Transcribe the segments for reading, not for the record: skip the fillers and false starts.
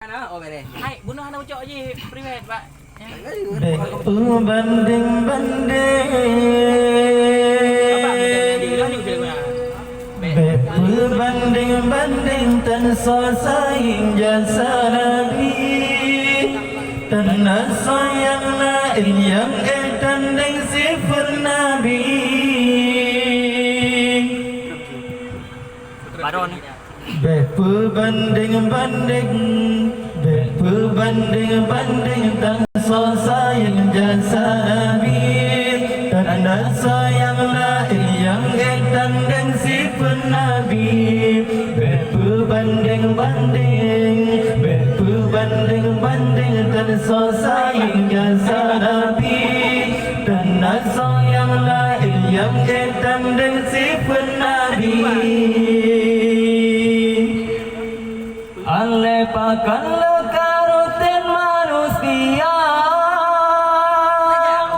Hai, bunuh anak ucok je privat, Pak. Banding banding tan so saing jasa nabi tanah sayang lain yang tanding sifat nabi Baron. Berbanding tan so sayang jasa nabi tanah sayang lain yang tanding sifat nabi berbanding tan so sayang jasa nabi tanah sayang lain yang tanding sifat nabi alepakan lekarutin manusia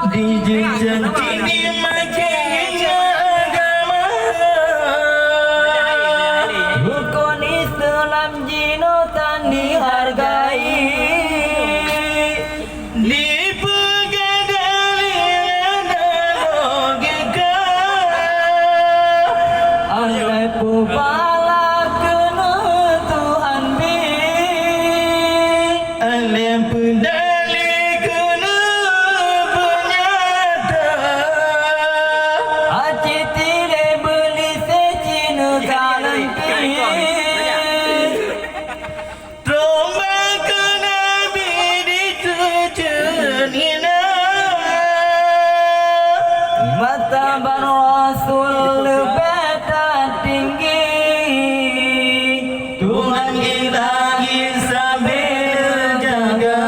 di jenjang ini majinya agama rukun Islam jinutan dihargai dipegadali dan logika alepubala Matabar Rasul beta tinggi Tuhan ilahi sambil jaga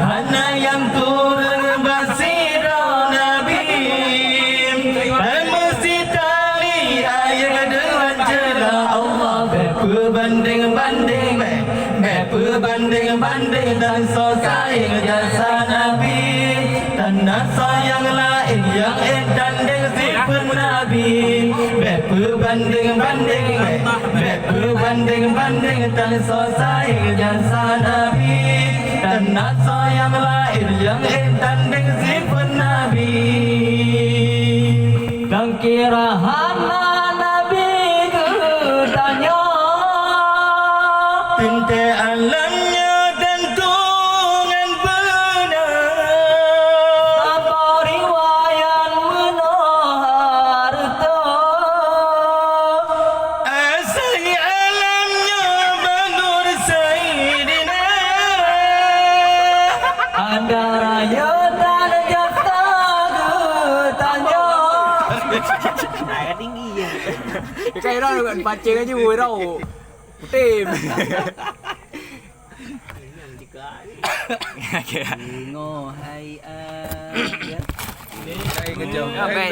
hanya yang turun basirah Nabi mesti tali ayat dengan celah Allah berbanding dan so sayang jasa Nabi tanah sayang lain yang tanding sifat Nabi berbanding tan so sayang jasa Nabi tanah sayang lain yang tanding sifat Nabi dan kirahana Nabi tanya tente alamnya tentungan benar apa riwayat menoharta asli alamnya bangur Sayyidina ada raya dan jasa tanya Naik tinggi ya. Kayak orang bukan pancing aja gue tau. Tim. Ngo hai a. Hai kejauh. Apa